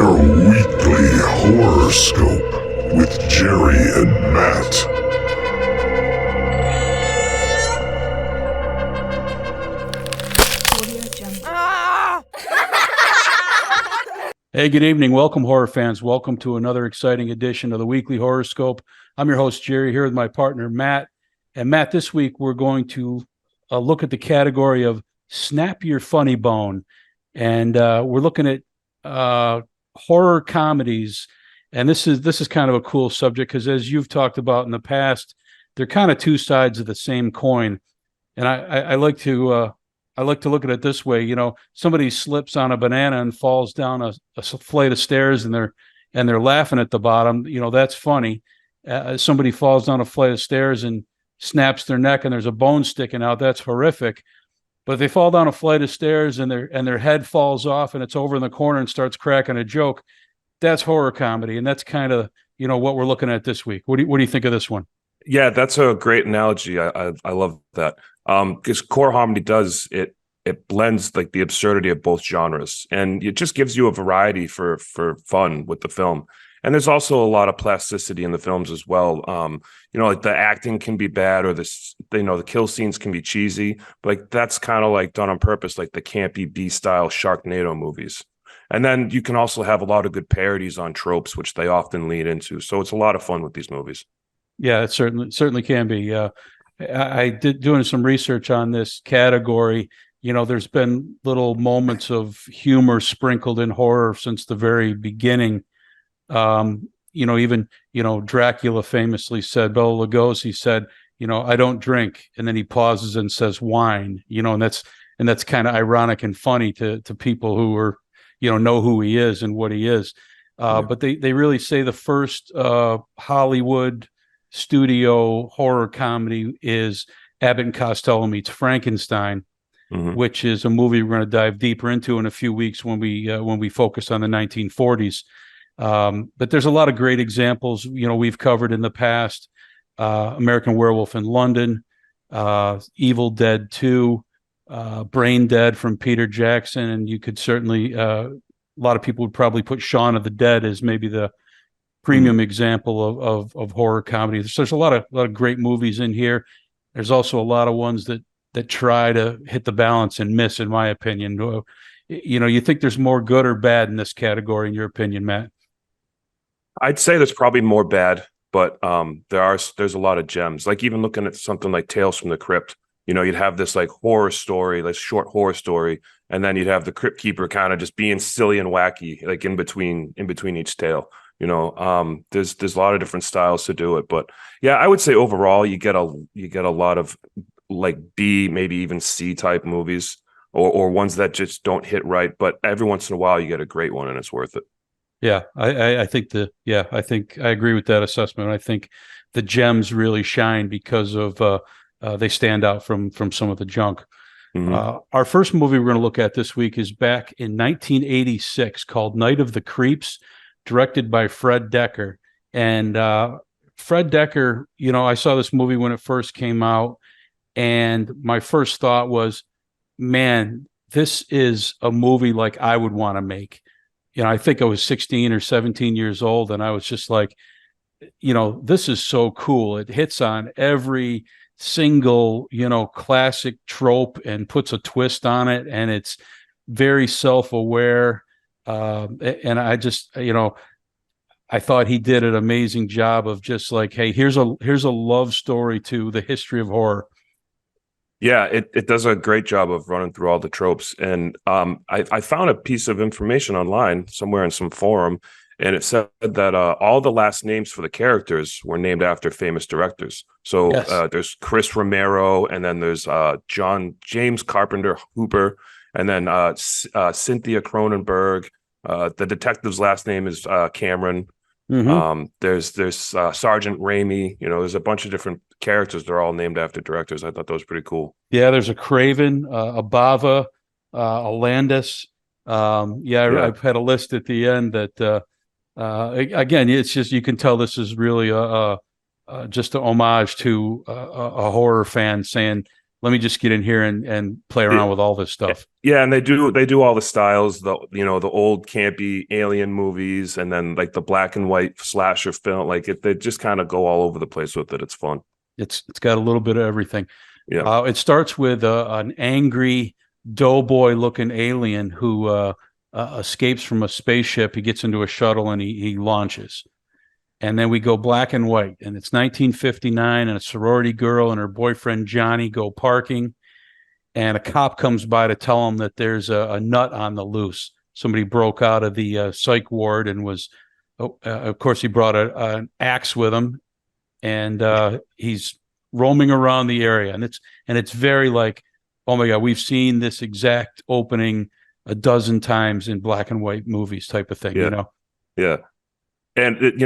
your weekly horoscope with Jerry and Matt. Hey, good evening. Welcome, horror fans. Welcome to another exciting edition of the Weekly Horoscope. I'm your host, Jerry, here with my partner, Matt. And Matt, this week we're going to look at the category of Snap Your Funny Bone. And we're looking at horror comedies. And this is kind of a cool subject because, as you've talked about in the past, they're kind of two sides of the same coin. And I like to look at it this way. You know, somebody slips on a banana and falls down a flight of stairs, and they're laughing at the bottom. You know, that's funny. Somebody falls down a flight of stairs and snaps their neck, and there's a bone sticking out. That's horrific. But if they fall down a flight of stairs and their head falls off and it's over in the corner and starts cracking a joke, that's horror comedy, and that's kind of what we're looking at this week. What do you think of this one? Yeah, that's a great analogy. I love that. Because core comedy does it blends like the absurdity of both genres, and it just gives you a variety for fun with the film. And there's also a lot of plasticity in the films as well. Like the acting can be bad, or the kill scenes can be cheesy, but like that's kind of like done on purpose, like the campy B-style Sharknado movies. And then you can also have a lot of good parodies on tropes, which they often lean into. So it's a lot of fun with these movies. Yeah, it certainly can be. I did doing some research on this category. There's been little moments of humor sprinkled in horror since the very beginning. Even Dracula famously said, Bela Lugosi said, I don't drink, and then he pauses and says wine. And that's kind of ironic and funny to people who are know who he is and what he is. But they really say the first Hollywood studio horror comedy is Abbott and Costello Meets Frankenstein, which is a movie we're going to dive deeper into in a few weeks when we focus on the 1940s. But there's a lot of great examples we've covered in the past. American Werewolf in London, Evil Dead 2, Brain Dead from Peter Jackson, and you could certainly a lot of people would probably put Shaun of the Dead as maybe the premium example of horror comedy. There's a lot of great movies in here. There's also a lot of ones that try to hit the balance and miss, in my opinion. You think there's more good or bad in this category, in your opinion, Matt? I'd say there's probably more bad, but there's a lot of gems. Like even looking at something like Tales from the Crypt, you'd have this like horror story, like short horror story, and then you'd have the Crypt Keeper kind of just being silly and wacky, like in between each tale. There's a lot of different styles to do it, but yeah, I would say overall you get a lot of like B, maybe even C type movies, or ones that just don't hit right. But every once in a while you get a great one, and it's worth it. Yeah, I think I think I agree with that assessment. I think the gems really shine because of they stand out from some of the junk. Our first movie we're going to look at this week is back in 1986 called Night of the Creeps, directed by Fred Decker. And Fred Decker, I saw this movie when it first came out, and my first thought was, man, this is a movie like I would want to make. I think I was 16 or 17 years old, and I was just like, this is so cool. It hits on every single, classic trope and puts a twist on it, and it's very self-aware. And I just, I thought he did an amazing job of just like, hey, here's a love story to the history of horror. Yeah, it does a great job of running through all the tropes. And I found a piece of information online somewhere in some forum, and it said that all the last names for the characters were named after famous directors. So yes. There's Chris Romero, and then there's James Carpenter Hooper, and then Cynthia Cronenberg. The detective's last name is Cameron. There's Sergeant Raimi. There's a bunch of different characters. They're all named after directors. I thought that was pretty cool. Yeah, there's a Craven, a Bava, a Landis. I had a list at the end that again, it's just, you can tell this is really just an homage to a horror fan saying, let me just get in here and play around with all this stuff. Yeah, and they do all the styles, the old campy alien movies, and then like the black and white slasher film. Like they just kind of go all over the place with it. It's fun. It's got a little bit of everything. Yeah. It starts with an angry doughboy looking alien who escapes from a spaceship. He gets into a shuttle and he launches. And then we go black and white, and it's 1959, and a sorority girl and her boyfriend Johnny go parking, and a cop comes by to tell them that there's a nut on the loose. Somebody broke out of the psych ward and was, of course, he brought an axe with him, and he's roaming around the area, and it's very like, oh my God, we've seen this exact opening a dozen times in black and white movies type of thing, Yeah. Yeah. And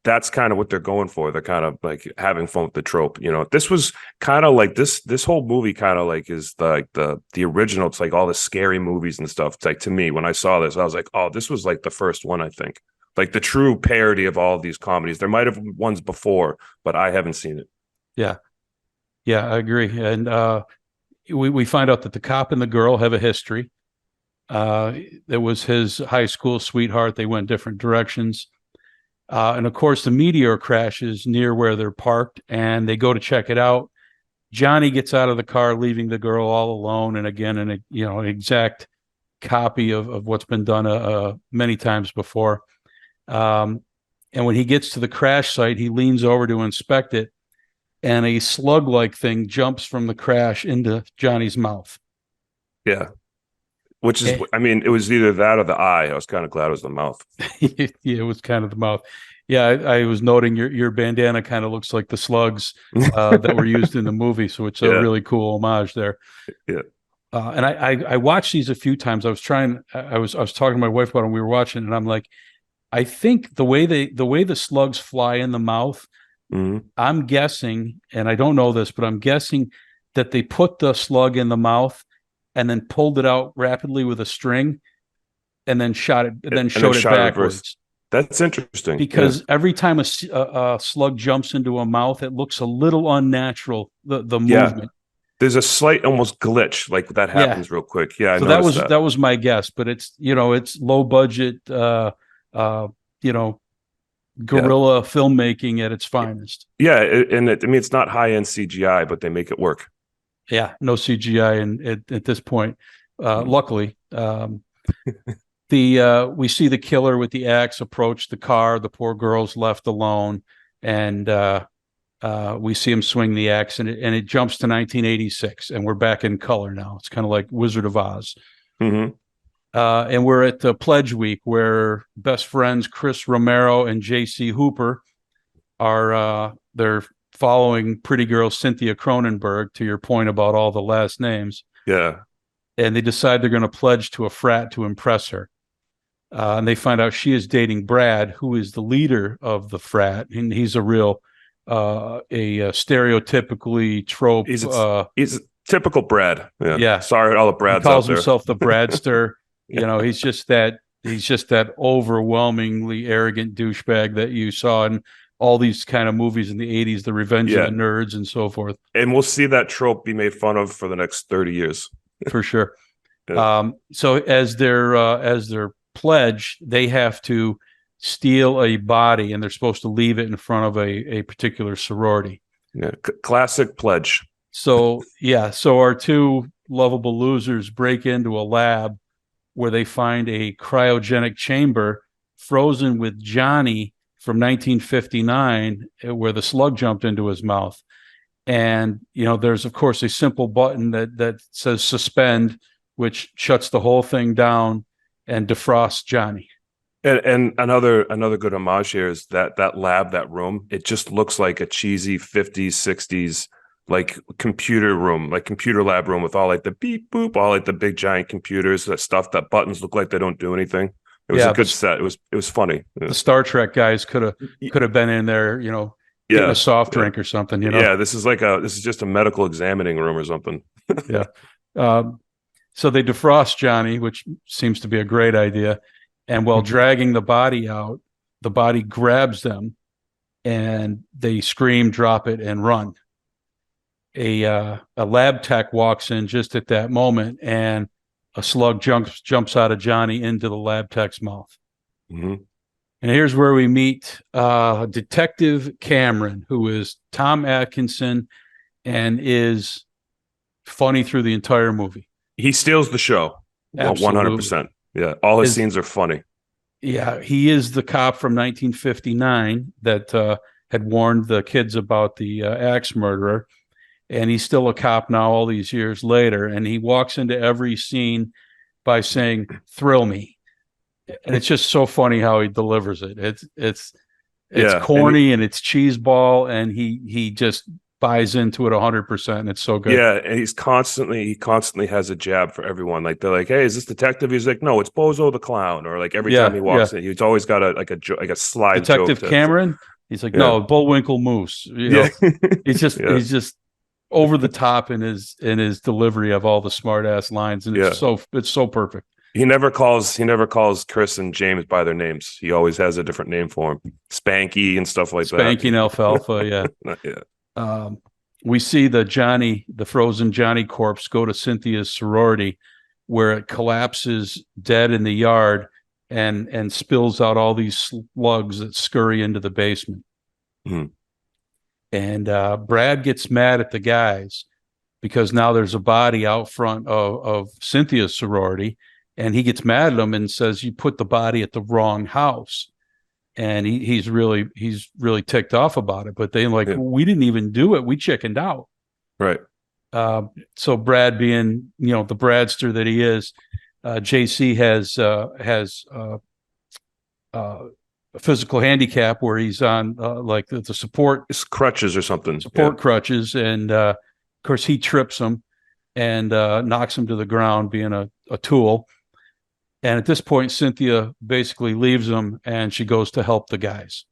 that's kind of what they're going for. They're kind of like having fun with the trope. This was kind of like this whole movie kind of like is the original. It's like all the scary movies and stuff. It's like, to me, when I saw this, I was like, oh, this was like the first one, I think. Like the true parody of all of these comedies. There might have been ones before, but I haven't seen it. Yeah. Yeah, I agree. And we find out that the cop and the girl have a history. It was his high school sweetheart. They went different directions. And of course, the meteor crashes near where they're parked, and they go to check it out. Johnny gets out of the car, leaving the girl all alone. And again, an exact copy of what's been done many times before. And when he gets to the crash site, he leans over to inspect it, and a slug-like thing jumps from the crash into Johnny's mouth. Yeah. Which is, I mean, it was either that or the eye. I was kind of glad it was the mouth. Yeah, it was kind of the mouth. Yeah, I was noting your bandana kind of looks like the slugs that were used in the movie, so it's a really cool homage there. Yeah. And I watched these a few times. I was talking to my wife about it, and we were watching, and I'm like, I think the way the slugs fly in the mouth, I'm guessing, and I don't know this, but I'm guessing that they put the slug in the mouth and then pulled it out rapidly with a string, and then shot it, and then showed it backwards. That's interesting, because every time a slug jumps into a mouth, it looks a little unnatural. The movement. There's a slight almost glitch like that happens real quick. Yeah, so that was my guess, but it's low budget, guerrilla filmmaking at its finest. Yeah, and it's not high end CGI, but they make it work. Yeah, no CGI at this point. Luckily, we see the killer with the axe approach the car. The poor girl's left alone, and we see him swing the axe, and it jumps to 1986, and we're back in color now. It's kind of like Wizard of Oz. Mm-hmm. And we're at the Pledge Week, where best friends Chris Romero and J.C. Hooper are they're following pretty girl Cynthia Cronenberg, to your point about all the last names. Yeah. And they decide they're going to pledge to a frat to impress her. And they find out she is dating Brad, who is the leader of the frat. And he's a real, a stereotypically trope. He's a typical Brad. Yeah. Sorry, all the Brads he calls out there. himself the Bradster. He's just that overwhelmingly arrogant douchebag that you saw in all these kind of movies in the 80s, the Revenge of the Nerds and so forth. And we'll see that trope be made fun of for the next 30 years. For sure. Yeah. So as their pledge, they have to steal a body, and they're supposed to leave it in front of a particular sorority. Yeah. Classic pledge. So our two lovable losers break into a lab where they find a cryogenic chamber frozen with Johnny from 1959, where the slug jumped into his mouth. And, there's, of course, a simple button that says suspend, which shuts the whole thing down and defrosts Johnny. And another good homage here is that lab, that room, it just looks like a cheesy 50s, 60s, like computer room, like computer lab room with all like the beep boop, all like the big giant computers, that stuff, that buttons look like they don't do anything. It was a good set. It was funny. Yeah. The Star Trek guys could have been in there, getting a soft drink or something. Yeah, this is just a medical examining room or something. Yeah. So they defrost Johnny, which seems to be a great idea. And while dragging the body out, the body grabs them, and they scream, drop it, and run. a lab tech walks in just at that moment, and a slug jumps out of Johnny into the lab tech's mouth. Mm-hmm. And here's where we meet Detective Cameron, who is Tom Atkinson and is funny through the entire movie. He steals the show. Absolutely. 100%. Yeah. All his scenes are funny. Yeah. He is the cop from 1959 that had warned the kids about the axe murderer. And he's still a cop now, all these years later. And he walks into every scene by saying, "Thrill me." And it's just so funny how he delivers it. It's corny and it's cheeseball, and he just buys into it 100%. And it's so good. Yeah, and he constantly has a jab for everyone. Like they're like, "Hey, is this detective?" He's like, "No, it's Bozo the clown." Or like every time he walks in, he's always got a slide Detective joke Cameron. He's like, "No, Bullwinkle Moose." He's just over the top in his delivery of all the smart ass lines, and it's so perfect. He never calls Chris and James by their names. He always has a different name for them, Spanky and stuff like that. Spanky and Alfalfa, yeah. We see the frozen Johnny corpse go to Cynthia's sorority, where it collapses dead in the yard and spills out all these slugs that scurry into the basement. Mm-hmm. And Brad gets mad at the guys because now there's a body out front of Cynthia's sorority. And he gets mad at them and says, "You put the body at the wrong house." And he's really ticked off about it. But they we didn't even do it. We chickened out. Right. So Brad, being the Bradster that he is, JC has a physical handicap where he's on like the support, it's crutches or something, crutches, and of course he trips him and knocks him to the ground, being a tool. And at this point, Cynthia basically leaves him, and she goes to help the guys.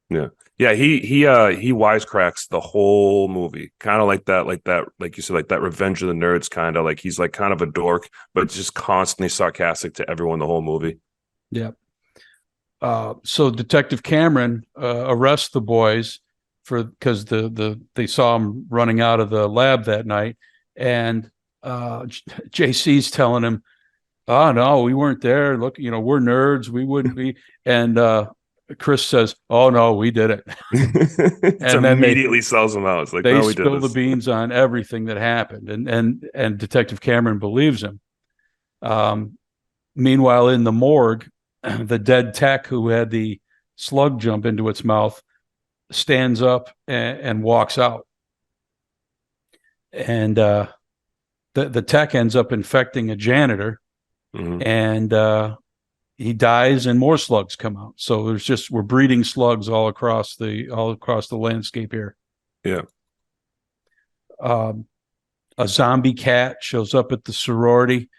Yeah. He wisecracks the whole movie, kind of like you said, like that Revenge of the Nerds kind of like he's like kind of a dork, but just constantly sarcastic to everyone the whole movie. Yeah. So Detective Cameron arrests the boys because they saw him running out of the lab that night, and JC's telling him, "Oh no, we weren't there. Look, we're nerds. We wouldn't be." And Chris says, "Oh no, we did it." And then immediately sells them out. It's like, they no, we spill did this. the beans on everything that happened, and Detective Cameron believes him. Meanwhile, in the morgue, the dead tech who had the slug jump into its mouth stands up and walks out, and the tech ends up infecting a janitor. Mm-hmm. And he dies, and more slugs come out. So we're breeding slugs all across the landscape here. Yeah. A zombie cat shows up at the sorority.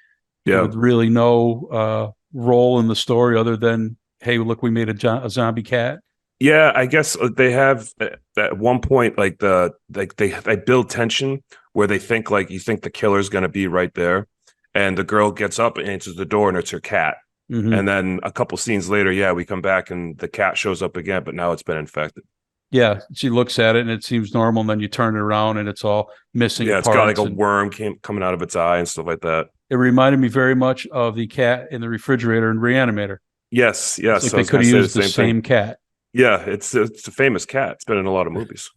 Yeah. With really no role in the story other than, "Hey, look, we made a zombie cat." Yeah, I guess they have at one point they build tension where they think you think the killer's going to be right there. And the girl gets up and answers the door, and it's her cat. Mm-hmm. And then a couple scenes later, we come back and the cat shows up again, but now it's been infected. Yeah, she looks at it and it seems normal, and then you turn it around and it's all missing. Yeah, it's got like a worm coming out of its eye and stuff like that. It reminded me very much of the cat in the refrigerator and Reanimator. Yes. Like they could have used the same cat. Yeah, it's a famous cat. It's been in a lot of movies.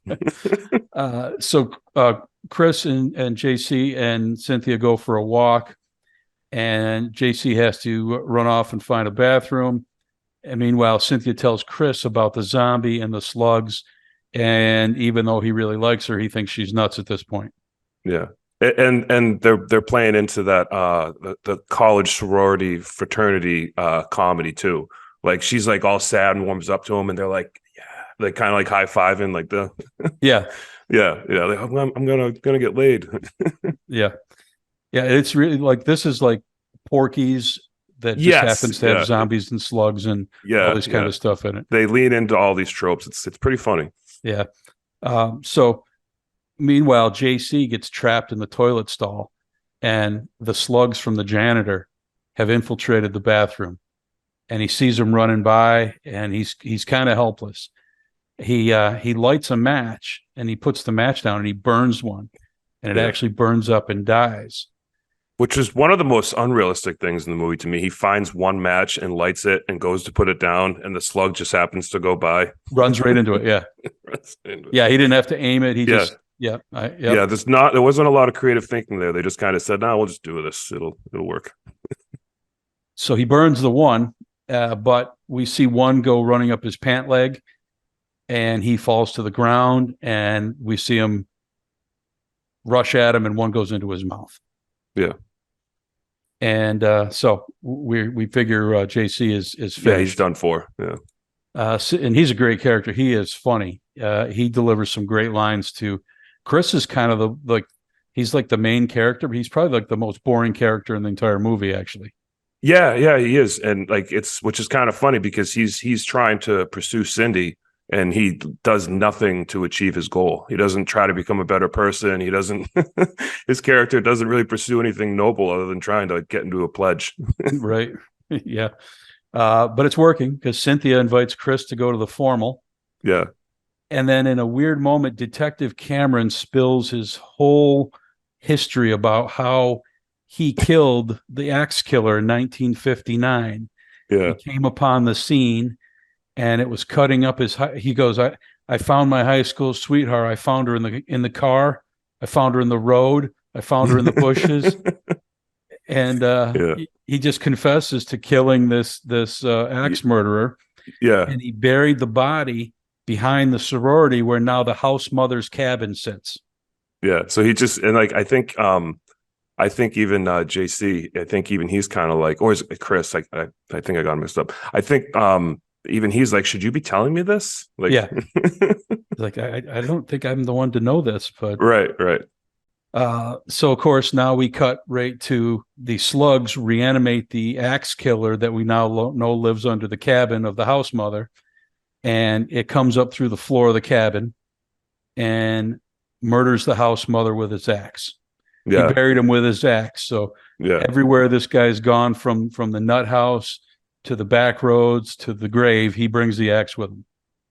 So Chris and JC and Cynthia go for a walk. And JC has to run off and find a bathroom. And meanwhile, Cynthia tells Chris about the zombie and the slugs. And even though he really likes her, he thinks she's nuts at this point. Yeah. And they're playing into that the college sorority fraternity comedy too. Like she's like all sad and warms up to him, and they're like, yeah, they kind of like high-fiving like the yeah. Like, I'm gonna get laid. Yeah. Yeah, it's really like this is like Porky's that just happens to have zombies and slugs and all this kind of stuff in it. They lean into all these tropes. It's pretty funny. Yeah. So meanwhile, JC gets trapped in the toilet stall, and the slugs from the janitor have infiltrated the bathroom, and he sees him running by, and he's kind of helpless. He lights a match, and he puts the match down, and he burns one. and it actually burns up and dies. Which is one of the most unrealistic things in the movie to me. He finds one match and lights it and goes to put it down, and the slug just happens to go by. Runs right into it. Yeah. Yeah. He didn't have to aim it. He just, yeah. Yeah. There wasn't a lot of creative thinking there. They just kind of said, no, we'll just do this. It'll work. So he burns the one, but we see one go running up his pant leg, and he falls to the ground, and we see him rush at him, and one goes into his mouth. Yeah. And so we figure JC is finished. Yeah, he's done for. Yeah. And he's a great character. He is funny. He delivers some great lines too. Chris is kind of he's like the main character, but he's probably like the most boring character in the entire movie, actually. Yeah, he is. And like which is kind of funny because he's trying to pursue Cindy, and he does nothing to achieve his goal. He doesn't try to become a better person. He doesn't, his character doesn't really pursue anything noble other than trying to get into a pledge. Right. Yeah. But it's working because Cynthia invites Chris to go to the formal. Yeah. And then in a weird moment, Detective Cameron spills his whole history about how he killed the axe killer in 1959. Yeah. He came upon the scene, and it was cutting up he goes, I found my high school sweetheart. I found her in the car. I found her in the road. I found her in the bushes. And he just confesses to killing this axe murderer. Yeah. And he buried the body behind the sorority where now the house mother's cabin sits. Yeah. So he just, and like, I think even JC, I think even he's kind of like, or is it Chris? I think I got him mixed up. I think even he's like, should you be telling me this? Like, yeah. Like, I don't think I'm the one to know this, but right. So of course now we cut right to the slugs reanimate the axe killer that we now know lives under the cabin of the house mother, and it comes up through the floor of the cabin and murders the house mother with its axe. Yeah. He buried him with his axe. So everywhere this guy's gone, from the nut house to the back roads to the grave, he brings the axe with him.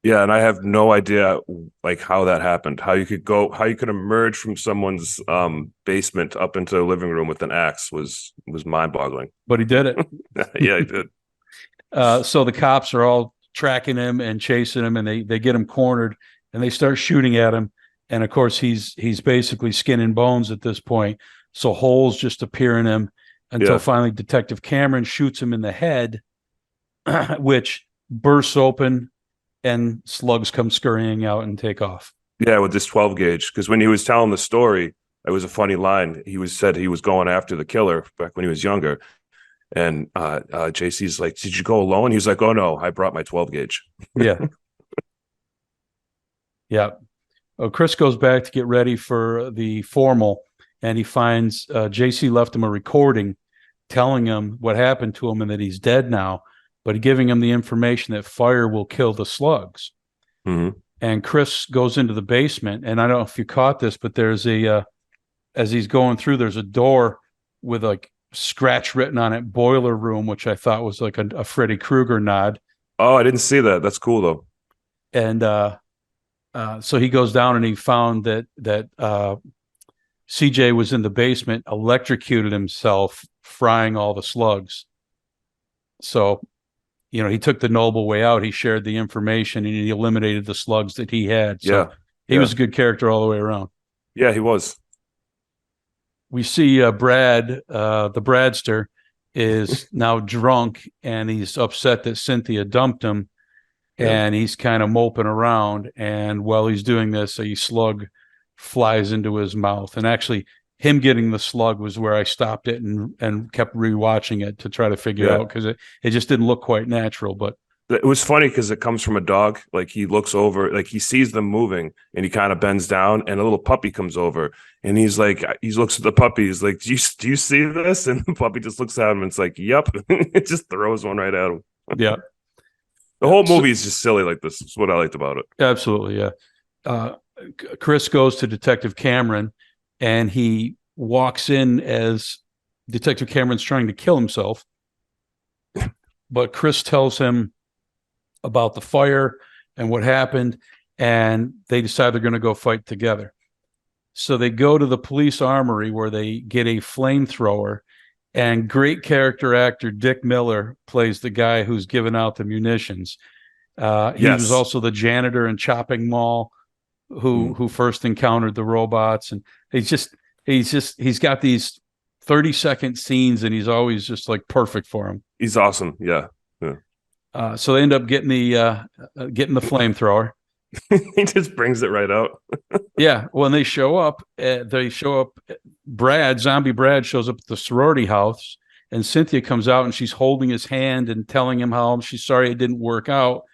Yeah, and I have no idea like how that happened. How you could emerge from someone's basement up into the living room with an axe was mind-boggling. But he did it. Yeah, he did. So the cops are all tracking him and chasing him, and they get him cornered, and they start shooting at him. And of course, he's basically skin and bones at this point. So holes just appear in him until finally Detective Cameron shoots him in the head, which bursts open, and slugs come scurrying out and take off. Yeah, with this 12 gauge. Because when he was telling the story, it was a funny line. Said he was going after the killer back when he was younger. And JC's like, did you go alone? He's like, oh no, I brought my 12 gauge. Yeah. Yeah. Chris goes back to get ready for the formal, and he finds JC left him a recording telling him what happened to him and that he's dead now, but giving him the information that fire will kill the slugs. Mm-hmm. And Chris goes into the basement, and I don't know if you caught this, but there's as he's going through, there's a door with like scratch written on it, boiler room, which I thought was like a Freddy Krueger nod. Oh, I didn't see that. That's cool though. And so he goes down, and he found that CJ was in the basement, electrocuted himself, frying all the slugs. So, he took the noble way out. He shared the information, and he eliminated the slugs that he had. So he was a good character all the way around. Yeah, he was. We see Brad, the Bradster, is now drunk, and he's upset that Cynthia dumped him. And he's kind of moping around. And while he's doing this, a slug flies into his mouth. And actually, him getting the slug was where I stopped it and kept rewatching it to try to figure out, because it just didn't look quite natural. But it was funny because it comes from a dog. Like, he looks over, like he sees them moving, and he kind of bends down, and a little puppy comes over, and he's like, he looks at the puppy. He's like, do you see this? And the puppy just looks at him, and it's like, yep. It just throws one right at him. Yeah. The whole movie is just silly like this. That's what I liked about it. Absolutely, yeah. Chris goes to Detective Cameron, and he walks in as Detective Cameron's trying to kill himself. But Chris tells him about the fire and what happened, and they decide they're going to go fight together. So they go to the police armory where they get a flamethrower, and great character actor Dick Miller plays the guy who's giving out the munitions. He was Yes. also the janitor in Chopping Mall who first encountered the robots, and he's got these 30-second scenes, and he's always just like perfect for him. He's awesome. Yeah. So they end up getting the flamethrower. He just brings it right out. Yeah, when they show up, Zombie Brad shows up at the sorority house, and Cynthia comes out and she's holding his hand and telling him how she's sorry it didn't work out,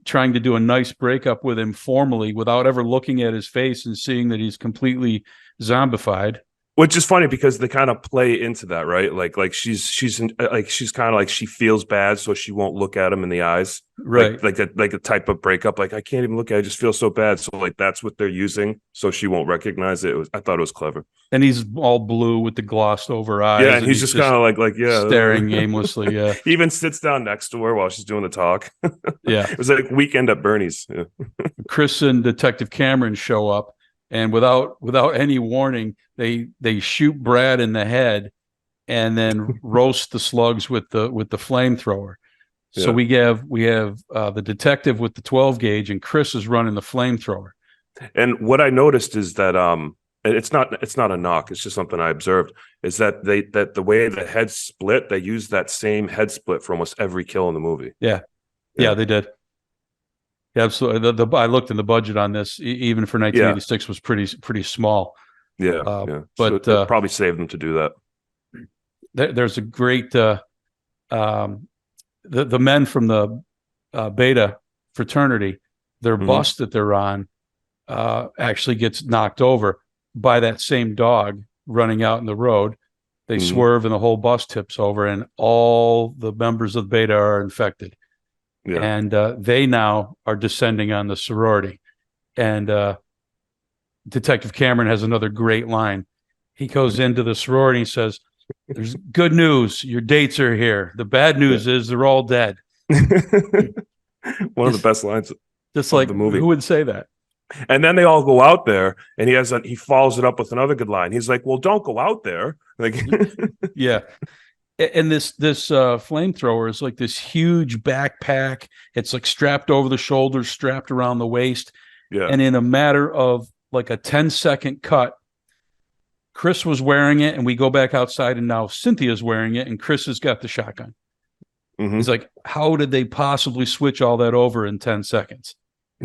trying to do a nice breakup with him formally without ever looking at his face and seeing that he's completely zombified. Which is funny because they kind of play into that, right? Like she's kind of like she feels bad, so she won't look at him in the eyes, Right? like a type of breakup. Like I can't even look at it, I just feel so bad. So like that's what they're using, so she won't recognize it. I thought it was clever. And he's all blue with the glossed over eyes. Yeah, and he's just kind of like staring aimlessly. Yeah, he even sits down next to her while she's doing the talk. Yeah, it was like Weekend at Bernie's. Yeah. Chris and Detective Cameron show up, and without any warning, they shoot Brad in the head, and then roast the slugs with the flamethrower. So we have the detective with the 12 gauge, and Chris is running the flamethrower. And what I noticed is that it's not a knock, it's just something I observed, is that the way the heads split, they use that same head split for almost every kill in the movie. Yeah, they did. Yeah, absolutely. I looked in the budget on this, even for 1986, was pretty small. Yeah, but so it probably saved them to do that. There's a great the men from the Beta fraternity, their bus that they're on actually gets knocked over by that same dog running out in the road. They swerve and the whole bus tips over, and all the members of the Beta are infected. Yeah. And they now are descending on the sorority. And Detective Cameron has another great line. He goes into the sorority and says, "There's good news. Your dates are here. The bad news is they're all dead." One of the best lines just like the movie. Who would say that? And then they all go out there, and he follows it up with another good line. He's like, "Well, don't go out there." Like, yeah. And this flamethrower is like this huge backpack. It's like strapped over the shoulders, strapped around the waist. Yeah. And in a matter of like a 10-second cut, Chris was wearing it, and we go back outside, and now Cynthia's wearing it, and Chris has got the shotgun. He's like, how did they possibly switch all that over in 10 seconds?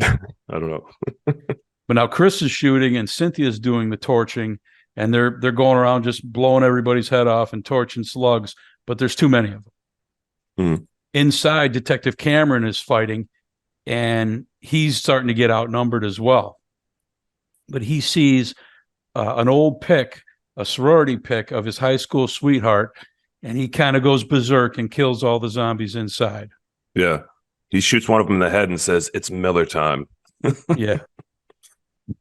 I don't know. But now Chris is shooting, and Cynthia's doing the torching, and they're going around just blowing everybody's head off and torching slugs, but there's too many of them. Inside, Detective Cameron is fighting, and he's starting to get outnumbered as well. But he sees an old pic, a sorority pic of his high school sweetheart, and he kind of goes berserk and kills all the zombies inside. Yeah. He shoots one of them in the head and says, "It's Miller time." Yeah.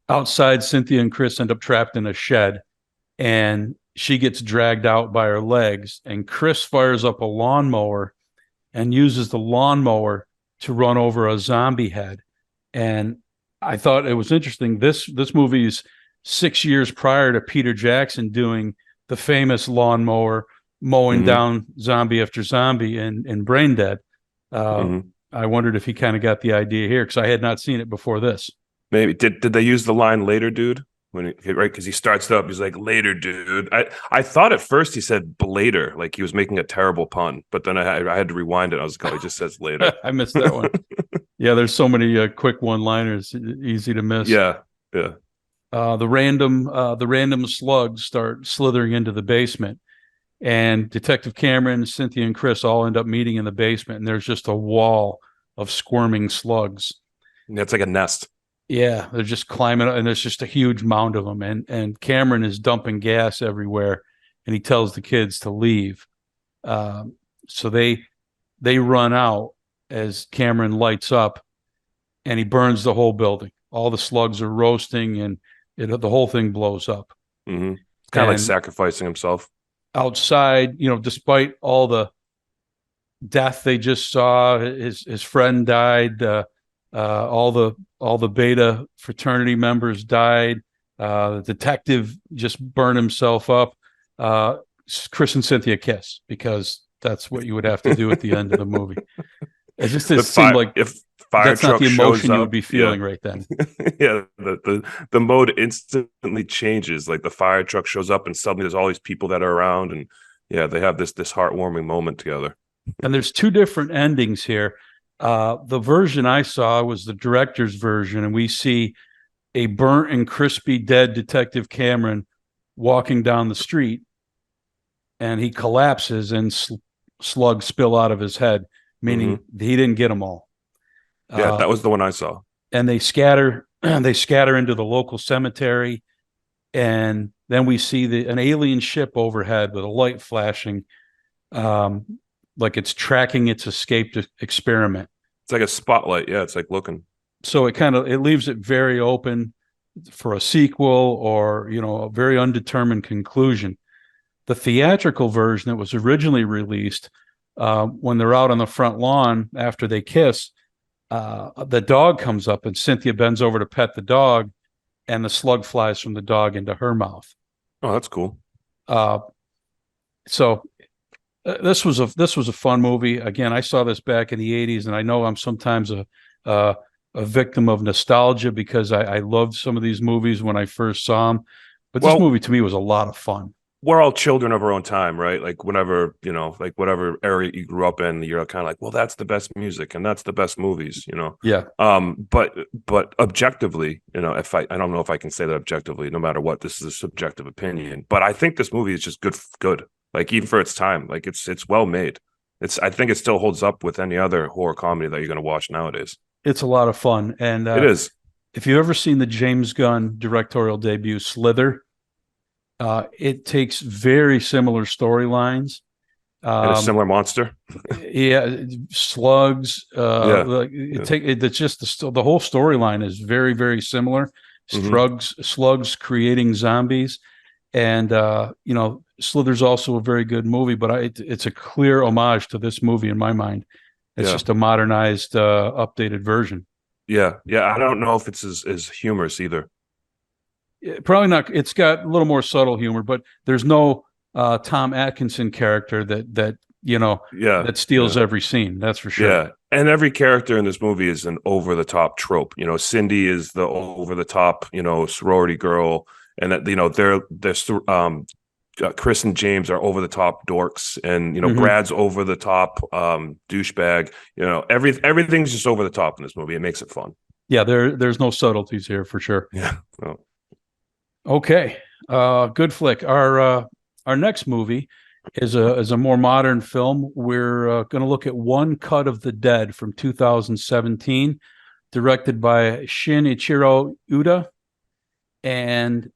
Outside, Cynthia and Chris end up trapped in a shed, and she gets dragged out by her legs, and Chris fires up a lawnmower and uses the lawnmower to run over a zombie head. And I thought it was interesting. This movie is 6 years prior to Peter Jackson doing the famous lawnmower mowing down zombie after zombie in Brain Dead. I wondered if he kind of got the idea here, because I had not seen it before this. Maybe did they use the line "later, dude"? Right, because he starts up, he's like, "Later, dude." I thought at first he said "blader," like he was making a terrible pun, but then I had to rewind it. I was like, "Oh, he just says later." I missed that one. Yeah, there's so many quick one-liners, easy to miss. Yeah. The random slugs start slithering into the basement, and Detective Cameron, Cynthia, and Chris all end up meeting in the basement, and there's just a wall of squirming slugs. It's like a nest. Yeah, they're just climbing, and there's just a huge mound of them. And Cameron is dumping gas everywhere, and he tells the kids to leave. So they run out as Cameron lights up, and he burns the whole building. All the slugs are roasting, and the whole thing blows up. Kind of like sacrificing himself. Outside, despite all the death they just saw, his friend died. All the Beta fraternity members died. The detective just burned himself up. Chris and Cynthia kiss because that's what you would have to do at the end of the movie. It just seemed like if fire that's not truck the shows emotion you would up, be feeling right then. yeah, the mode instantly changes. Like the fire truck shows up, and suddenly there's all these people that are around, and yeah, they have this heartwarming moment together. And there's two different endings here. The version I saw was the director's version, and we see a burnt and crispy dead Detective Cameron walking down the street, and he collapses and slugs spill out of his head, meaning he didn't get them all. Yeah, that was the one I saw. And they scatter into the local cemetery, and then we see an alien ship overhead with a light flashing, like it's tracking its escaped experiment. It's like a spotlight. Yeah, it's like looking. So it leaves it very open for a sequel or, a very undetermined conclusion. The theatrical version that was originally released, when they're out on the front lawn after they kiss, the dog comes up and Cynthia bends over to pet the dog, and the slug flies from the dog into her mouth. Oh, that's cool. So this was a fun movie. Again, I saw this back in the 80s, and I know I'm sometimes a victim of nostalgia because I loved some of these movies when I first saw them. But this movie to me was a lot of fun. We're all children of our own time, right? Like whenever, like whatever area you grew up in, you're kind of like, well, that's the best music and that's the best movies, Yeah. But objectively, if I don't know if I can say that objectively, no matter what, this is a subjective opinion, but I think this movie is just good. Like even for its time, like it's well made. I think it still holds up with any other horror comedy that you're going to watch nowadays. It's a lot of fun. And it is. If you've ever seen the James Gunn directorial debut, Slither, it takes very similar storylines. And a similar monster. Yeah, slugs. It's just the whole storyline is very, very similar. Slugs creating zombies. And, Slither's also a very good movie, but it's a clear homage to this movie in my mind. It's just a modernized, updated version. Yeah. I don't know if it's as humorous either. Probably not. It's got a little more subtle humor, but there's no Tom Atkinson character that steals every scene. That's for sure. Yeah, and every character in this movie is an over the top trope. Cindy is the over the top sorority girl, and that they're Chris and James are over the top dorks, and Brad's over the top douchebag. Everything's just over the top in this movie. It makes it fun. Yeah, there's no subtleties here for sure. Yeah. Oh. Okay, good flick. Our next movie is a more modern film. We're going to look at One Cut of the Dead from 2017, directed by Shinichiro Uda. And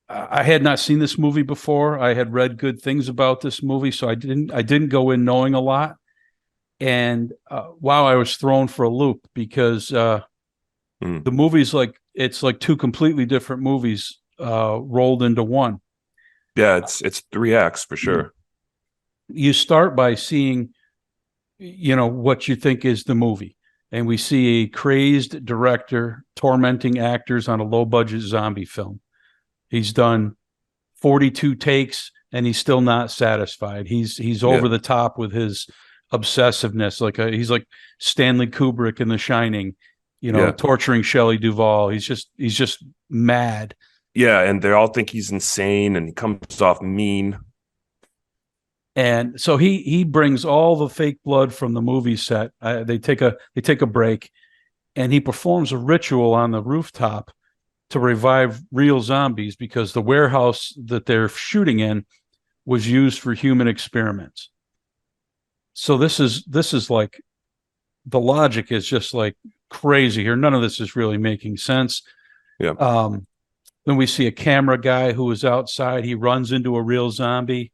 I had not seen this movie before. I had read good things about this movie, so I didn't go in knowing a lot. And wow, I was thrown for a loop because the movie's it's like two completely different movies rolled into one. Yeah, it's 3 acts for sure. You start by seeing, what you think is the movie. And we see a crazed director tormenting actors on a low-budget zombie film. He's done 42 takes, and he's still not satisfied. He's over the top with his obsessiveness. He's like Stanley Kubrick in The Shining, torturing Shelley Duvall. He's just mad. Yeah, and they all think he's insane, and he comes off mean. And so he brings all the fake blood from the movie set. They take a break, and he performs a ritual on the rooftop to revive real zombies because the warehouse that they're shooting in was used for human experiments. So this is like the logic is just like crazy here. None of this is really making sense. Yeah. Then we see a camera guy who is outside. He runs into a real zombie,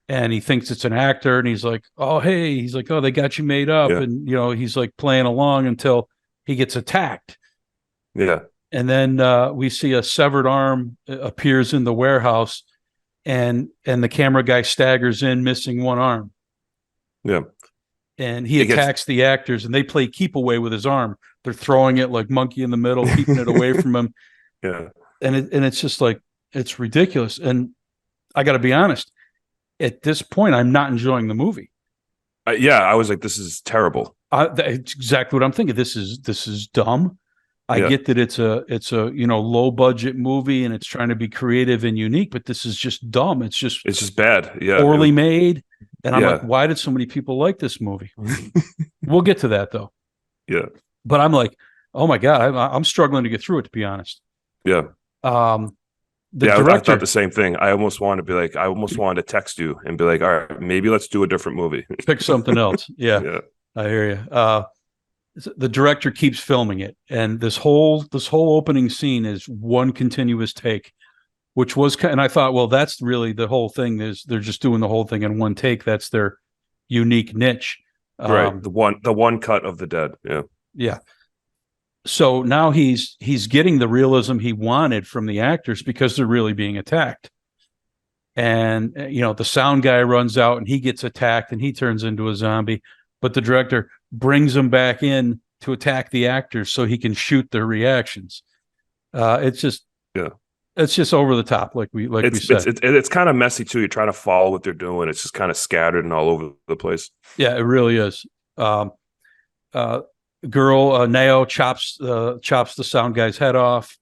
and he thinks it's an actor. And he's like, "Oh, hey!" He's like, "Oh, they got you made up." Yeah. And he's like playing along until he gets attacked. Yeah. And then we see a severed arm appears in the warehouse, and the camera guy staggers in, missing one arm. Yeah. And he attacks the actors, and they play keep away with his arm. They're throwing it like monkey in the middle, keeping it away from him. Yeah. and it's just like, it's ridiculous. And I got to be honest, at this point, I'm not enjoying the movie. Yeah, I was like, this is terrible. That's exactly what I'm thinking. This is dumb. I Yeah. get that it's a low budget movie and it's trying to be creative and unique, but this is just dumb. It's just bad. Yeah. poorly made. And I'm like, Yeah. why did so many people like this movie? We'll get to that though. Yeah. But I'm like, oh my God, I'm struggling to get through it, to be honest. Yeah. The I director, thought the same thing. I almost wanted to text you and be like, all right, maybe let's do a different movie. pick something else. Yeah, Yeah. I hear you. The director keeps filming it, and this whole opening scene is one continuous take, which was and I thought, well, that's really the whole thing. They're just doing the whole thing in one take. That's their unique niche. Right. The one cut of the dead. Yeah. Yeah. So now he's getting the realism he wanted from the actors because they're really being attacked. And the sound guy runs out and he gets attacked and he turns into a zombie, but the director brings him back in to attack the actors so he can shoot their reactions. It's just over the top, like we said. It's kind of messy too. You're trying to follow what they're doing. It's just kind of scattered and all over the place. Yeah, it really is. Girl Nao chops the sound guy's head off,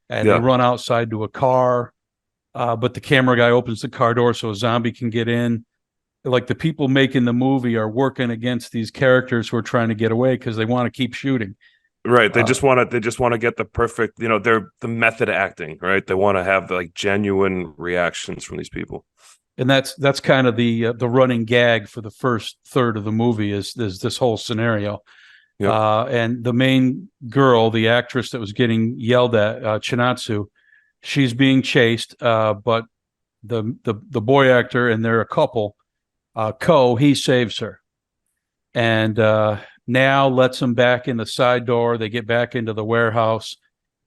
and they run outside to a car. But the camera guy opens the car door so a zombie can get in. Like, the people making the movie are working against these characters who are trying to get away because they want to keep shooting. Right. They just want to get the perfect, they're the method acting, right? They want to have like genuine reactions from these people. And that's kind of the running gag for the first third of the movie is this whole scenario. Yep. And the main girl, the actress that was getting yelled at, Chinatsu, she's being chased, but the boy actor, and they're a couple, Ko, he saves her, and now lets them back in the side door. They get back into the warehouse,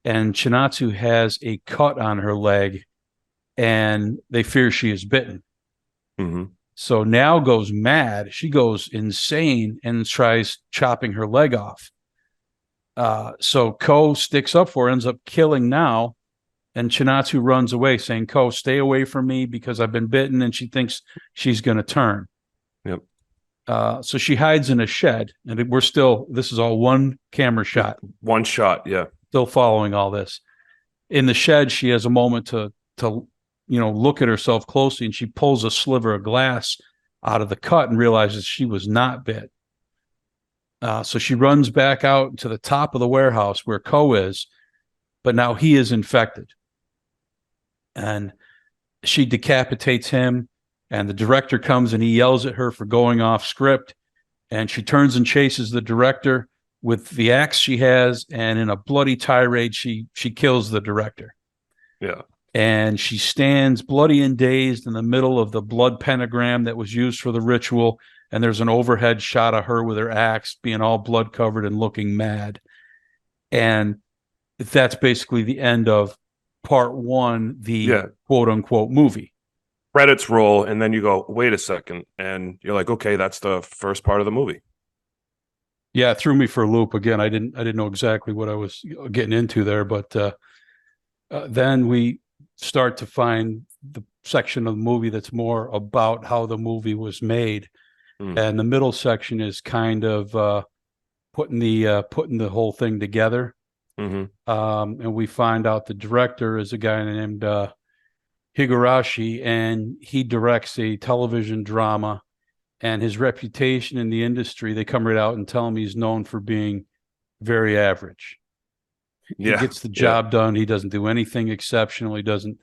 and Chinatsu has a cut on her leg, and they fear she is bitten. Mm-hmm. So now goes mad. She goes insane and tries chopping her leg off. So Ko sticks up for her, ends up killing Now, and Chinatsu runs away saying, Ko, stay away from me because I've been bitten, and she thinks she's going to turn. Yep. So she hides in a shed, and this is all one camera shot. One shot, yeah. Still following all this. In the shed, she has a moment to look at herself closely, and she pulls a sliver of glass out of the cut and realizes she was not bit. So she runs back out to the top of the warehouse where Ko is, but now he is infected. And she decapitates him, and the director comes and he yells at her for going off script, and she turns and chases the director with the axe she has, and in a bloody tirade, she kills the director. Yeah. And she stands bloody and dazed in the middle of the blood pentagram that was used for the ritual, and there's an overhead shot of her with her axe being all blood covered and looking mad. And that's basically the end of part one, the quote unquote movie. Credits roll, and then you go, wait a second, and you're like, okay, that's the first part of the movie. Yeah, it threw me for a loop again. I didn't know exactly what I was getting into there, but then we start to find the section of the movie that's more about how the movie was made, and the middle section is kind of putting the whole thing together. Mm-hmm. And we find out the director is a guy named Higurashi, and he directs a television drama, and his reputation in the industry, they come right out and tell him he's known for being very average. He gets the job done. He doesn't do anything exceptional. He doesn't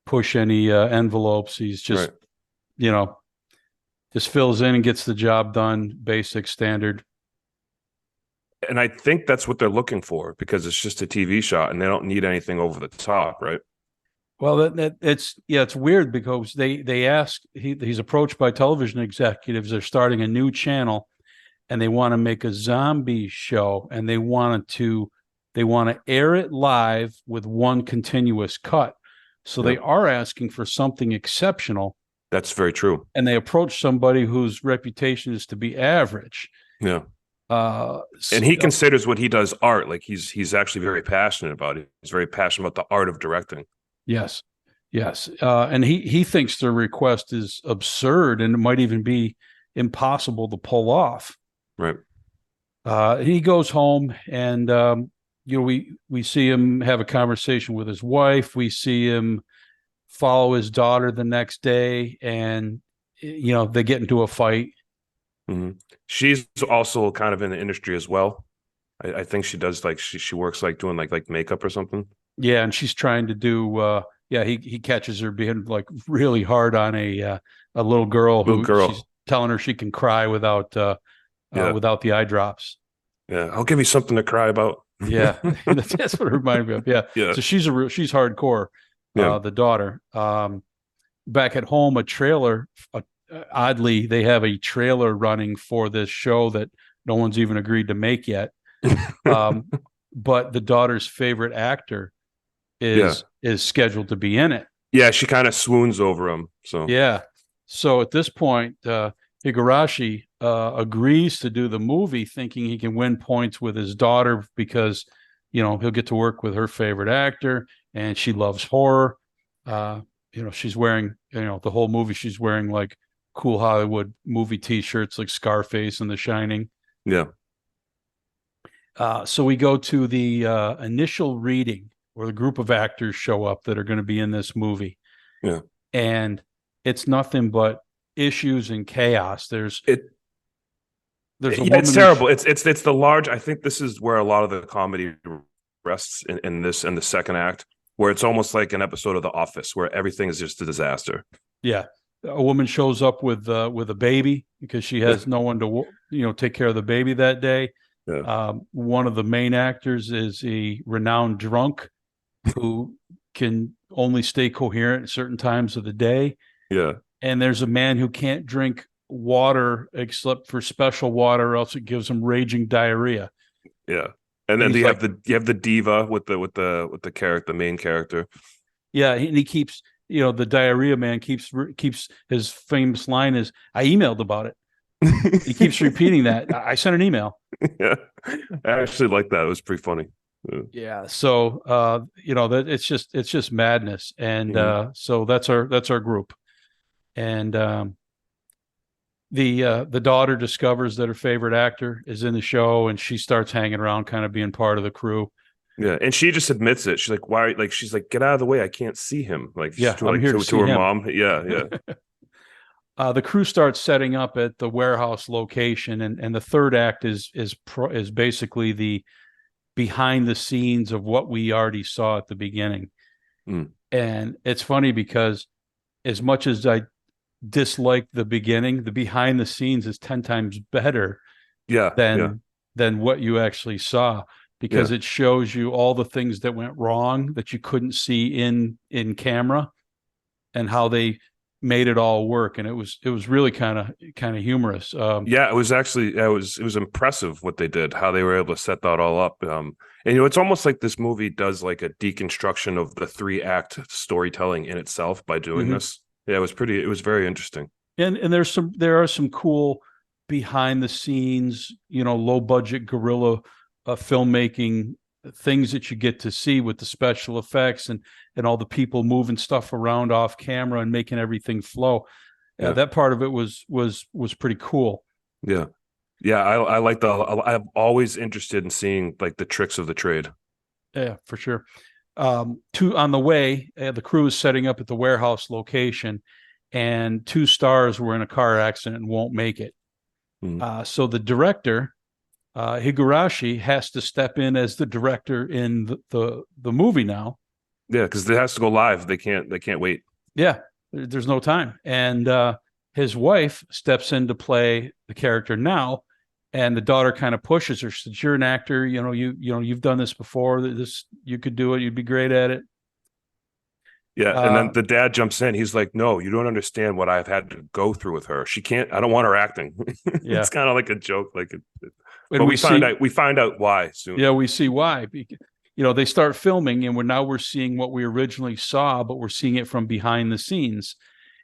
push any envelopes. He's just, just fills in and gets the job done, basic, standard. And I think that's what they're looking for, because it's just a TV shot and they don't need anything over the top, right? Well, it's weird because they ask, he's approached by television executives. They're starting a new channel, and they want to make a zombie show, and they want to air it live with one continuous cut. So they are asking for something exceptional. That's very true. And they approach somebody whose reputation is to be average. Yeah. And he considers what he does art. Like he's actually very passionate about it. He's very passionate about the art of directing. Yes, yes, and he thinks the request is absurd and it might even be impossible to pull off. Right. He goes home, and we see him have a conversation with his wife. We see him follow his daughter the next day, and they get into a fight. Mm-hmm. She's also kind of in the industry as well. I think she does like she works like doing like makeup or something. Yeah, and she's trying to do. He catches her being like really hard on a little girl she's telling her she can cry without without the eye drops. Yeah, I'll give you something to cry about. Yeah, that's what it reminded me of. Yeah, yeah. So she's hardcore. Yeah. The daughter. Back at home, a trailer. Oddly, they have a trailer running for this show that no one's even agreed to make yet. But the daughter's favorite actor is scheduled to be in it. Yeah, she kind of swoons over him. So yeah. So at this point, Higurashi agrees to do the movie, thinking he can win points with his daughter because he'll get to work with her favorite actor, and she loves horror. She's wearing the whole movie. She's wearing like cool Hollywood movie T-shirts like Scarface and The Shining. Yeah. So we go to the initial reading where the group of actors show up that are going to be in this movie. Yeah. And it's nothing but issues and chaos. There's it's terrible. It's the large. I think this is where a lot of the comedy rests in the second act, where it's almost like an episode of The Office where everything is just a disaster. Yeah. A woman shows up with a baby because she has no one to take care of the baby that day. Yeah. One of the main actors is a renowned drunk who can only stay coherent at certain times of the day. Yeah. And there's a man who can't drink water except for special water, or else it gives him raging diarrhea. Yeah. And then you have the diva with the character, the main character. Yeah, and he keeps the diarrhea man keeps his famous line is, "I emailed about it." He keeps repeating that. I sent an email. Yeah, I actually like that. It was pretty funny. Yeah. So that it's just madness, and so that's our group, and the daughter discovers that her favorite actor is in the show, and she starts hanging around, kind of being part of the crew. Yeah, and she just admits it. She's like, "Why?" Like, she's like, "Get out of the way! I can't see him." Like, I'm here to her him. mom. Yeah. The crew starts setting up at the warehouse location, and the third act is basically the behind the scenes of what we already saw at the beginning. And it's funny because as much as I dislike the beginning, the behind the scenes is 10 times better than what you actually saw, because it shows you all the things that went wrong that you couldn't see in camera and how they made it all work. And it was really kind of humorous. It was actually it was impressive what they did, how they were able to set that all up. And it's almost like this movie does like a deconstruction of the 3-act storytelling in itself by doing this. Yeah, it was very interesting. And there are some cool behind the scenes, low budget guerrilla filmmaking things that you get to see with the special effects and all the people moving stuff around off camera and making everything flow. That part of it was pretty cool. Yeah. I like I'm always interested in seeing like the tricks of the trade. Yeah, for sure. On the way, the crew is setting up at the warehouse location, and 2 stars were in a car accident and won't make it. So the director, Higurashi, has to step in as the director in the movie now. Yeah, because it has to go live. They can't wait. Yeah, there's no time. And his wife steps in to play the character now, and the daughter kind of pushes her. Says, "You're an actor. You've done this before. You could do it. You'd be great at it." Yeah, and then the dad jumps in. He's like, "No, you don't understand what I've had to go through with her. She can't. I don't want her acting." Yeah. It's kind of like a joke. But we find out why soon. Yeah, we see why. They start filming, and we're seeing what we originally saw, but we're seeing it from behind the scenes,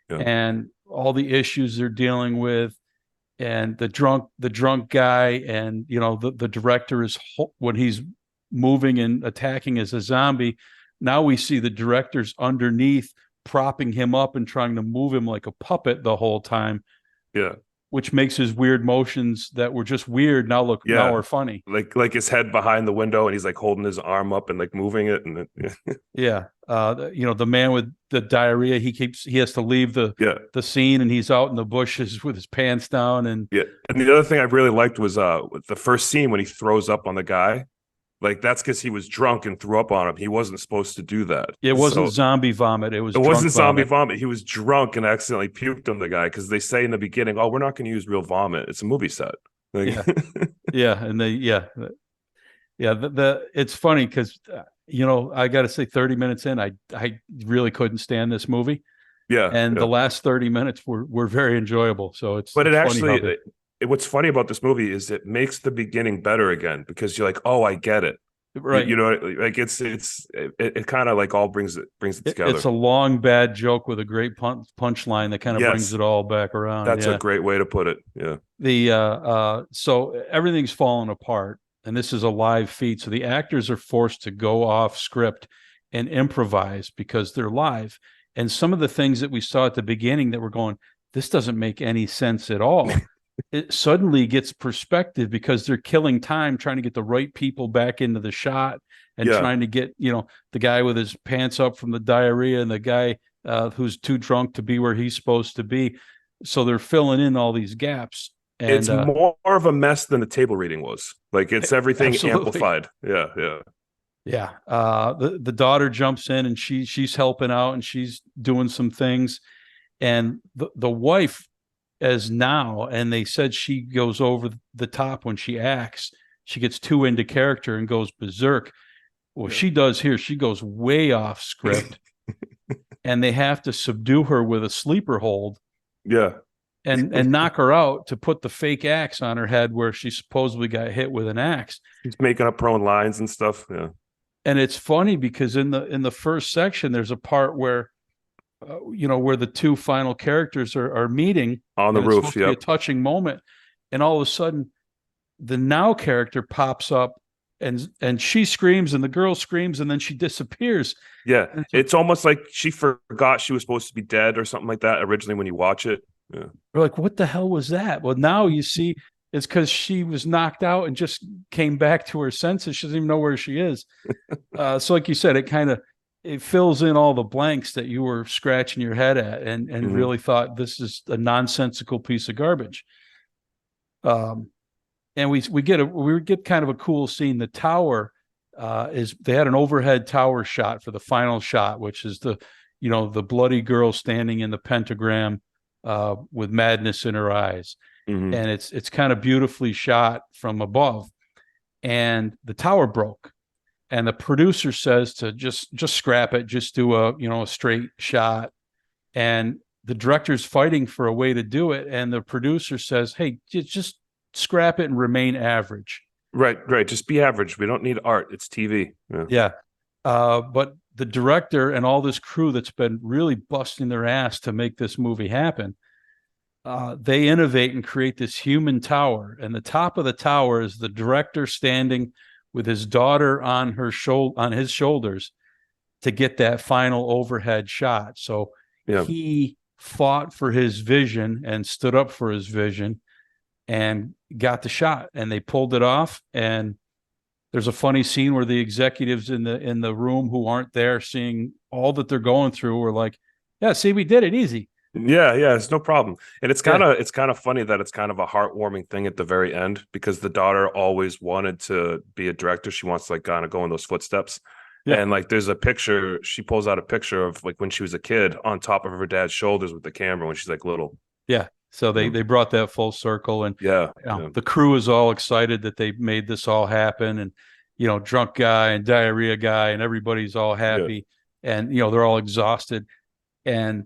and all the issues they're dealing with. and the drunk guy, and the director is when he's moving and attacking as a zombie. Now we see the director's underneath propping him up and trying to move him like a puppet the whole time. Yeah. Which makes his weird motions that were just weird now are funny. Like his head behind the window, and he's like holding his arm up and like moving it, and yeah. The man with the diarrhea, he has to leave the scene, and he's out in the bushes with his pants down. And and the other thing I really liked was the first scene when he throws up on the guy. Like, that's because he was drunk and threw up on him. He wasn't supposed to do that. It wasn't zombie vomit. It wasn't zombie vomit. He was drunk and accidentally puked on the guy, because they say in the beginning, "Oh, we're not going to use real vomit. It's a movie set." Like, it's funny because I got to say, 30 minutes in, I really couldn't stand this movie. And the last 30 minutes were very enjoyable. So it's actually. What's funny about this movie is it makes the beginning better again, because you're like, oh, I get it. Right. Like it kind of like all brings it together. It's a long, bad joke with a great punchline that kind of brings it all back around. That's a great way to put it. Yeah. So everything's falling apart, and this is a live feed. So the actors are forced to go off script and improvise because they're live. And some of the things that we saw at the beginning that were going, this doesn't make any sense at all. It suddenly gets perspective because they're killing time trying to get the right people back into the shot, and trying to get, the guy with his pants up from the diarrhea and the guy who's too drunk to be where he's supposed to be. So they're filling in all these gaps. And it's more of a mess than the table reading was. Like, it's everything amplified. Yeah. The daughter jumps in, and she's helping out, and she's doing some things. And the wife, and they said she goes over the top when she acts. She gets too into character and goes berserk. Well, she does here. She goes way off script, and they have to subdue her with a sleeper hold. Yeah. And knock her out to put the fake axe on her head where she supposedly got hit with an axe. She's making up her own lines and stuff. Yeah. And it's funny because in the first section, there's a part where where the two final characters are meeting on the roof. A touching moment, and all of a sudden, the now character pops up, and she screams, and the girl screams, and then she disappears. Yeah, it's almost like she forgot she was supposed to be dead or something like that originally when you watch it. Yeah, we're like, what the hell was that? Well, now you see it's because she was knocked out and just came back to her senses. She doesn't even know where she is. So, like you said, it fills in all the blanks that you were scratching your head at and really thought this is a nonsensical piece of garbage. And we get kind of a cool scene. The tower they had an overhead tower shot for the final shot, which is the bloody girl standing in the pentagram with madness in her eyes. And it's kind of beautifully shot from above, and the tower broke. And the producer says to just scrap it, just do a straight shot. And the director's fighting for a way to do it. And the producer says, hey, just scrap it and remain average. Right. Just be average. We don't need art. It's TV. Yeah. But the director and all this crew that's been really busting their ass to make this movie happen, they innovate and create this human tower. And the top of the tower is the director standing with his daughter on his shoulders to get that final overhead shot. So he fought for his vision and stood up for his vision and got the shot, and they pulled it off. And there's a funny scene where the executives in the room who aren't there, seeing all that they're going through, were like, yeah, see, we did it easy. Yeah, it's no problem. And it's kind of funny that it's kind of a heartwarming thing at the very end, because the daughter always wanted to be a director. She wants to like kind of go in those footsteps. Yeah. And like there's a picture, she pulls out a picture of like when she was a kid on top of her dad's shoulders with the camera when she's like little. Yeah. So they brought that full circle, and the crew is all excited that they made this all happen, and drunk guy and diarrhea guy and everybody's all happy, and they're all exhausted, and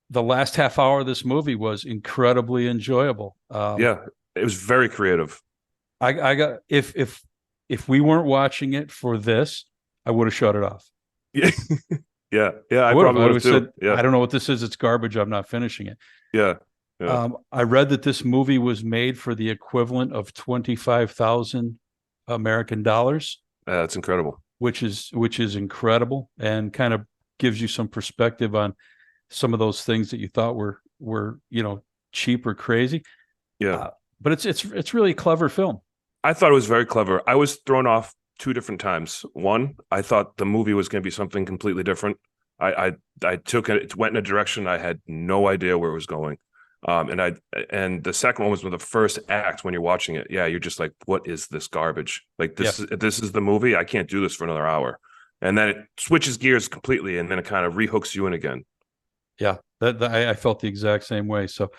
the last half hour of this movie was incredibly enjoyable. It was very creative. I got if we weren't watching it for this, I would have shut it off. Yeah. I probably would have said, I don't know what this is. It's garbage. I'm not finishing it. Yeah. Yeah. I read that this movie was made for the equivalent of 25,000 American dollars, That's incredible. which is incredible, and kind of gives you some perspective on some of those things that you thought were cheap or crazy. Yeah. But it's really a clever film. I thought it was very clever. I was thrown off two different times. One, I thought the movie was going to be something completely different. I took it went in a direction I had no idea where it was going. And the second one was with the first act when you're watching it. Yeah, you're just like, what is this garbage? Like this is the movie. I can't do this for another hour. And then it switches gears completely, and then it kind of rehooks you in again. Yeah, I felt the exact same way. So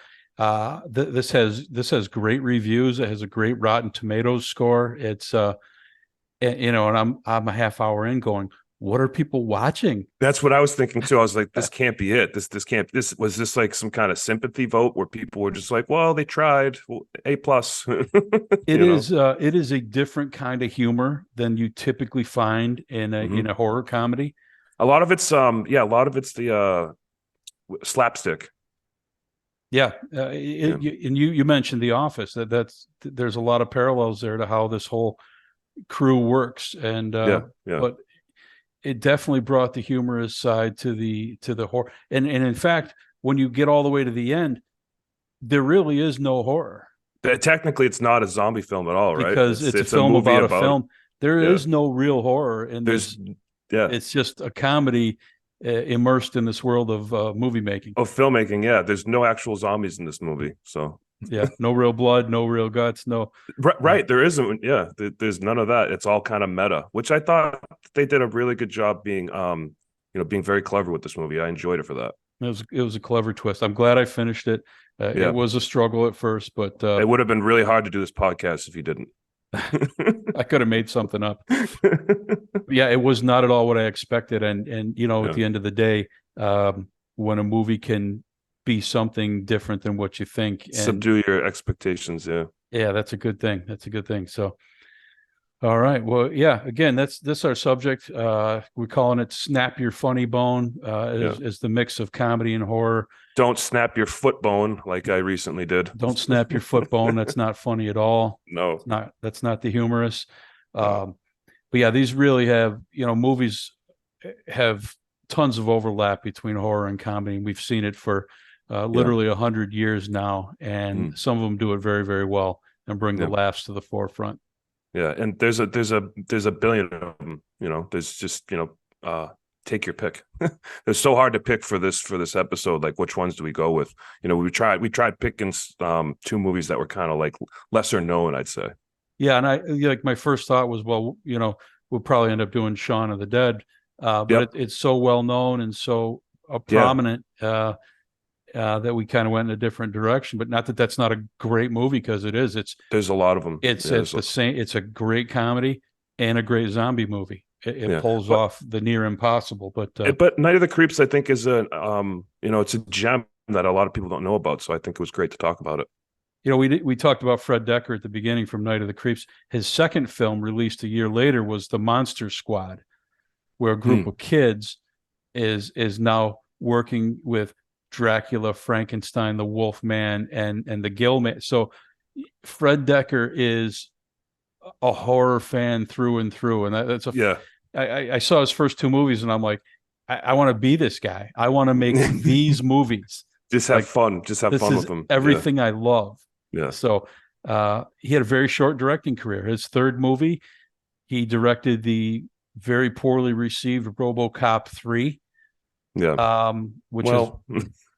this has great reviews. It has a great Rotten Tomatoes score. It's and I'm a half hour in going, what are people watching? That's what I was thinking too. I was like, this can't be it. This was this like some kind of sympathy vote where people were just like, well, they tried. Well, A+. It is a different kind of humor than you typically find in a horror comedy. A lot of it's the slapstick. Yeah, you mentioned The Office. There's a lot of parallels there to how this whole crew works, and but it definitely brought the humorous side to the horror. And in fact, when you get all the way to the end, there really is no horror. Technically, it's not a zombie film at all, right? Because it's a film about a film. There is no real horror in this. Yeah, it's just a comedy immersed in this world of movie making. Of filmmaking, yeah. There's no actual zombies in this movie, so yeah, no real blood, no real guts, no. Right, there isn't. Yeah, there's none of that. It's all kind of meta, which I thought they did a really good job being, being very clever with this movie. I enjoyed it for that. It was a clever twist. I'm glad I finished it. It was a struggle at first, but it would have been really hard to do this podcast if you didn't. I could have made something up. Yeah, it was not at all what I expected, and at the end of the day, when a movie can be something different than what you think, and subdue your expectations. Yeah, that's a good thing. That's a good thing. So, all right. Well, yeah. Again, that's our subject. We're calling it "Snap Your Funny Bone," as the mix of comedy and horror. Don't snap your foot bone like I recently did. Don't snap your foot bone. That's not funny at all. No, that's not the humorous. But yeah, these really have, movies have tons of overlap between horror and comedy. We've seen it for literally 100 years now, and some of them do it very, very well and bring the laughs to the forefront. Yeah, and there's a billion of them. There's just take your pick. It's so hard to pick for this episode. Like, which ones do we go with? We tried picking two movies that were kind of like lesser known, I'd say. Yeah, and my first thought was, well, we'll probably end up doing Shaun of the Dead, but it's so well known and so prominent that we kind of went in a different direction. But not that that's not a great movie, because it is. There's a lot of them. It's the same. It's a great comedy and a great zombie movie. It pulls off the near impossible. But Night of the Creeps, I think, is it's a gem that a lot of people don't know about. So I think it was great to talk about it. We talked about Fred Dekker at the beginning from Night of the Creeps. His second film, released a year later, was The Monster Squad, where a group of kids is now working with Dracula, Frankenstein, the Wolfman, and the Gill Man. So Fred Dekker is a horror fan through and through, and that's I saw his first two movies, and I'm like, I want to be this guy. I want to make these movies. Just have fun. Just have fun with them. Everything I love. Yeah. So he had a very short directing career. His third movie, he directed the very poorly received RoboCop 3. Yeah. Which is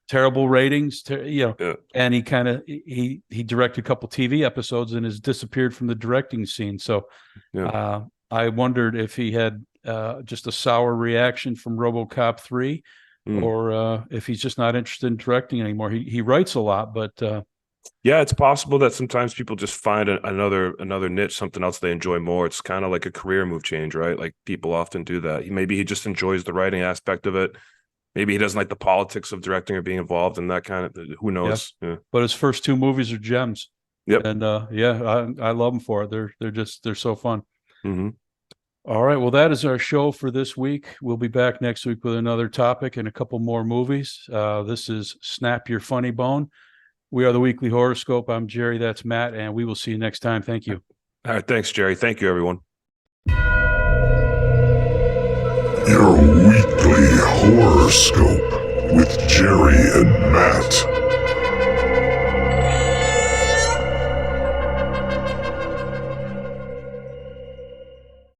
terrible ratings, and he directed a couple TV episodes and has disappeared from the directing scene. So I wondered if he had just a sour reaction from RoboCop 3 or if he's just not interested in directing anymore. He writes a lot, but it's possible that sometimes people just find another niche, something else they enjoy more. It's kind of like a career move change, right? Like, people often do that. Maybe he just enjoys the writing aspect of it. Maybe he doesn't like the politics of directing or being involved in that kind of. Who knows? Yeah. But his first two movies are gems. Yep. And I love them for it. They're so fun. Mm-hmm. All right. Well, that is our show for this week. We'll be back next week with another topic and a couple more movies. This is Snap Your Funny Bone. We are the Weekly Horoscope. I'm Jerry. That's Matt. And we will see you next time. Thank you. All right. Thanks, Jerry. Thank you, everyone. Your weekly horoscope with Jerry and Matt.